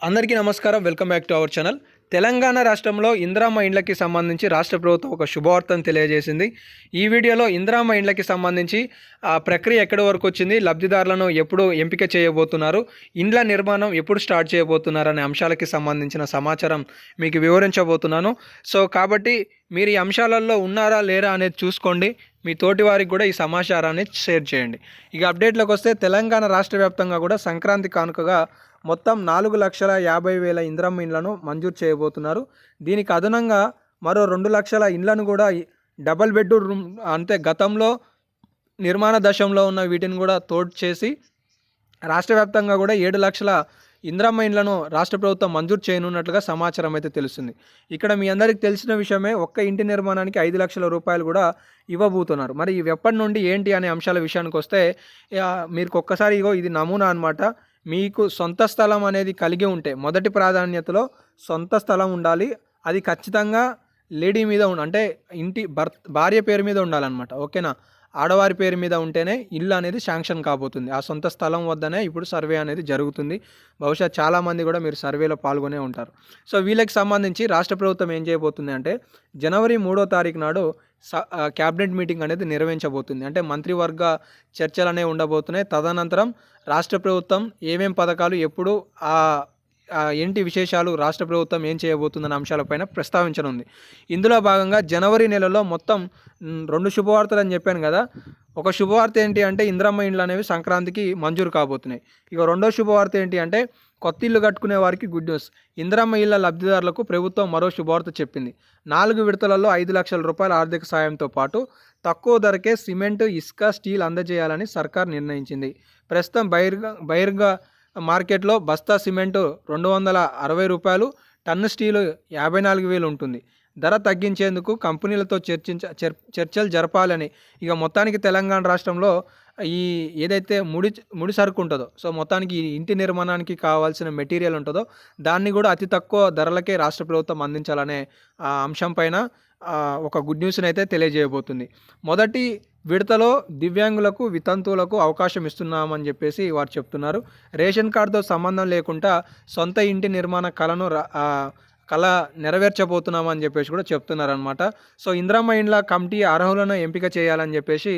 అందరికీ నమస్కారం. Welcome back to our channel. Telangana రాష్ట్రంలో ఇందిరమ్మ ఇండ్లకి సంబంధించి రాష్ట్ర ప్రభుత్వం ఒక శుభవార్తను తెలియజేసింది. ఈ వీడియోలో ఇందిరమ్మ ఇండ్లకి సంబంధించి ఆ ప్రక్రియ ఎక్కడి వరకు వచ్చింది, లబ్ధిదారులను ఎప్పుడు ఎంపిక చేయబోతున్నారు, ఇండ్ల నిర్మాణం ఎప్పుడు స్టార్ట్ చేయబోతున్నారు అనే అంశాలకి సంబంధించిన సమాచారం మీకు వివరించబోతున్నాను. సో కాబట్టి మీరు ఈ అంశాలలో ఉన్నారా లేరా అనేది చూసుకోండి. మీ తోటి వారికి కూడా ఈ సమాచారాన్ని షేర్ చేయండి. ఇక అప్డేట్లోకి వస్తే తెలంగాణ రాష్ట్ర వ్యాప్తంగా కూడా సంక్రాంతి కానుకగా మొత్తం 4,50,000 ఇందిరమ్మ ఇండ్లను మంజూరు చేయబోతున్నారు. దీనికి అదనంగా మరో 2,00,000 ఇండ్లను కూడా డబల్ బెడ్రూమ్ అంటే గతంలో నిర్మాణ దశలో ఉన్న వీటిని కూడా తోడు చేసి రాష్ట్ర వ్యాప్తంగా కూడా 7,00,000 ఇందిరమ్మ ఇండ్లను రాష్ట్ర ప్రభుత్వం మంజూరు చేయనున్నట్లుగా సమాచారం అయితే తెలుస్తుంది. ఇక్కడ మీ అందరికీ తెలిసిన విషయమే, ఒక్క ఇంటి నిర్మాణానికి 5,00,000 రూపాయలు కూడా ఇవ్వబోతున్నారు. మరి ఇవి ఎప్పటి నుండి ఏంటి అనే అంశాల విషయానికి వస్తే మీకు ఒక్కసారి ఇది నమూనా అనమాట. మీకు సొంత స్థలం అనేది కలిగి ఉంటే మొదటి ప్రాధాన్యతలో సొంత స్థలం ఉండాలి. అది ఖచ్చితంగా లేడీ మీద అంటే ఇంటి భార్య పేరు మీద ఉండాలన్నమాట. ఓకేనా? ఆడవారి పేరు మీద ఉంటేనే ఇల్లు అనేది శాంక్షన్ కాబోతుంది. ఆ సొంత స్థలం వద్దనే ఇప్పుడు సర్వే అనేది జరుగుతుంది. బహుశా చాలామంది కూడా మీరు సర్వేలో పాల్గొనే ఉంటారు. సో వీళ్ళకి సంబంధించి రాష్ట్ర ప్రభుత్వం ఏం చేయబోతుంది అంటే జనవరి 3వ తారీఖు నాడు క్యాబినెట్ మీటింగ్ అనేది నిర్వహించబోతుంది. అంటే మంత్రివర్గ చర్చలు అనేవి ఉండబోతున్నాయి. తదనంతరం రాష్ట్ర ప్రభుత్వం ఏమేం పథకాలు ఎప్పుడు ఏంటి విశేషాలు, రాష్ట్ర ప్రభుత్వం ఏం చేయబోతుందన్న అంశాలపైన ప్రస్తావించనుంది. ఇందులో భాగంగా జనవరి నెలలో మొత్తం 2 శుభవార్తలు అని చెప్పాను కదా. ఒక శుభవార్త ఏంటి అంటే ఇందిరమ్మ ఇండ్లు అనేవి సంక్రాంతికి మంజూరు కాబోతున్నాయి. ఇక రెండో శుభవార్త ఏంటి అంటే కొత్త ఇల్లు కట్టుకునే వారికి గుడ్ న్యూస్. ఇందిరమ్మ ఇళ్ల లబ్ధిదారులకు ప్రభుత్వం మరో శుభవార్త చెప్పింది. 4 విడతలలో 5,00,000 రూపాయల ఆర్థిక సాయంతో పాటు తక్కువ ధరకే సిమెంట్, ఇసుక, స్టీల్ అందజేయాలని సర్కార్ నిర్ణయించింది. ప్రస్తుతం బహిర్గ మార్కెట్లో బస్తా సిమెంటు 260 రూపాయలు, టన్ను స్టీలు 54,000 ఉంటుంది. ధర తగ్గించేందుకు కంపెనీలతో చర్చలు జరపాలని. ఇక మొత్తానికి తెలంగాణ రాష్ట్రంలో ఈ ఏదైతే ముడి సరుకు ఉంటుందో, సో మొత్తానికి ఈ ఇంటి నిర్మాణానికి కావాల్సిన మెటీరియల్ ఉంటుందో దాన్ని కూడా అతి తక్కువ ధరలకే రాష్ట్ర ప్రభుత్వం అందించాలనే అంశం పైన ఒక గుడ్ న్యూస్ని అయితే తెలియజేయబోతుంది. మొదటి విడతలో దివ్యాంగులకు, వితంతువులకు అవకాశం ఇస్తున్నామని చెప్పేసి వారు చెప్తున్నారు. రేషన్ కార్డుతో సంబంధం లేకుండా సొంత ఇంటి నిర్మాణ కళ నెరవేర్చబోతున్నామని చెప్పేసి కూడా చెప్తున్నారనమాట. సో ఇందిరమ్మ ఇండ్ల కమిటీ అర్హులను ఎంపిక చేయాలని చెప్పేసి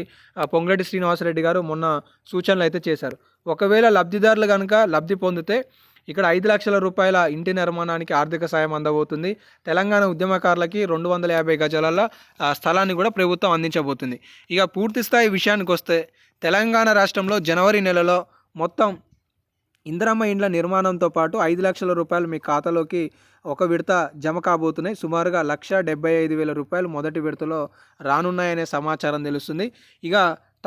పొంగులేటి శ్రీనివాసరెడ్డి గారు మొన్న సూచనలు అయితే చేశారు. ఒకవేళ లబ్ధిదారులు కనుక లబ్ధి పొందితే ఇక్కడ 5,00,000 రూపాయల ఇంటి నిర్మాణానికి ఆర్థిక సాయం అందబోతుంది. తెలంగాణ ఉద్యమకారులకి 250 గజాల స్థలాన్ని కూడా ప్రభుత్వం అందించబోతుంది. ఇక పూర్తి స్థాయి విషయానికి వస్తే తెలంగాణ రాష్ట్రంలో జనవరి నెలలో మొత్తం ఇందిరమ్మ ఇండ్ల నిర్మాణంతో పాటు 5,00,000 రూపాయలు మీ ఖాతాలోకి ఒక విడత జమ కాబోతున్నాయి. సుమారుగా 1,75,000 రూపాయలు మొదటి విడతలో రానున్నాయనే సమాచారం తెలుస్తుంది. ఇక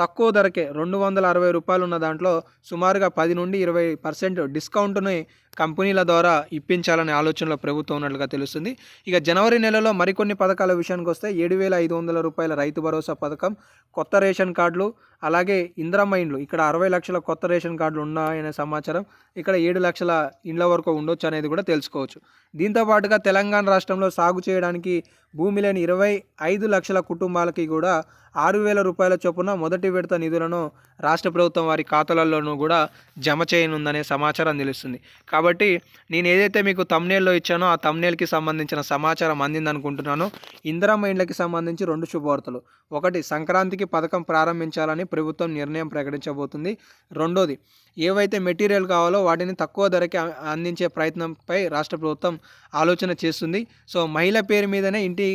తక్కువ ధరకే 260 రూపాయలు ఉన్న దాంట్లో సుమారుగా 10 నుండి 20% డిస్కౌంట్ని కంపెనీల ద్వారా ఇప్పించాలనే ఆలోచనలో ప్రభుత్వం ఉన్నట్లుగా తెలుస్తుంది. ఇక జనవరి నెలలో మరికొన్ని పథకాల విషయానికి వస్తే 7,500 రూపాయల రైతు భరోసా పథకం, కొత్త రేషన్ కార్డులు, అలాగే ఇందిరమ్మ ఇండ్లు ఇక్కడ 60 లక్షల కొత్త రేషన్ కార్డులు ఉన్నాయనే సమాచారం. ఇక్కడ 7 లక్షల ఇండ్ల వరకు ఉండొచ్చు అనేది కూడా తెలుసుకోవచ్చు. దీంతో పాటుగా తెలంగాణ రాష్ట్రంలో సాగు చేయడానికి భూమి లేని 25 లక్షల కుటుంబాలకి కూడా 6,000 రూపాయల చొప్పున మొదటి విడత నిధులను రాష్ట్ర ప్రభుత్వం వారి ఖాతాలలోనూ కూడా జమ చేయనుందనే సమాచారం తెలుస్తుంది. కాబట్టి నేను ఏదైతే మీకు థంబ్నెయిల్లో ఇచ్చానో ఆ థంబ్నెయిల్కి సంబంధించిన సమాచారం అందిందనుకుంటున్నాను. ఇందిరమ్మ ఇండ్లకి సంబంధించి 2 శుభవార్తలు. ఒకటి, సంక్రాంతికి పథకం ప్రారంభించాలని ప్రభుత్వం నిర్ణయం ప్రకటించబోతుంది. రెండోది, ఏవైతే మెటీరియల్ కావాలో వాటిని తక్కువ ధరకి అందించే ప్రయత్నంపై రాష్ట్ర ప్రభుత్వం ఆలోచన చేస్తుంది. సో మహిళ పేరు మీదనే ఇంటి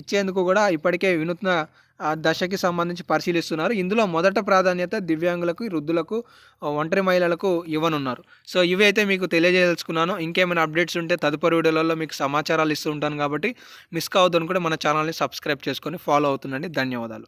ఇచ్చేందుకు కూడా ఇప్పటికే వినూత్న దశకి సంబంధించి పరిశీలిస్తున్నారు. ఇందులో మొదట ప్రాధాన్యత దివ్యాంగులకు, వృద్ధులకు, ఒంటరి మహిళలకు ఇవ్వనున్నారు. సో ఇవి అయితే మీకు తెలియజేయదలుచుకున్నాను. ఇంకేమైనా అప్డేట్స్ ఉంటే తదుపరి వీడియోలలో మీకు సమాచారాలు ఇస్తూ ఉంటాను. కాబట్టి మిస్ కావద్దని కూడా మన ఛానల్ని సబ్స్క్రైబ్ చేసుకొని ఫాలో అవుతుండండి. ధన్యవాదాలు.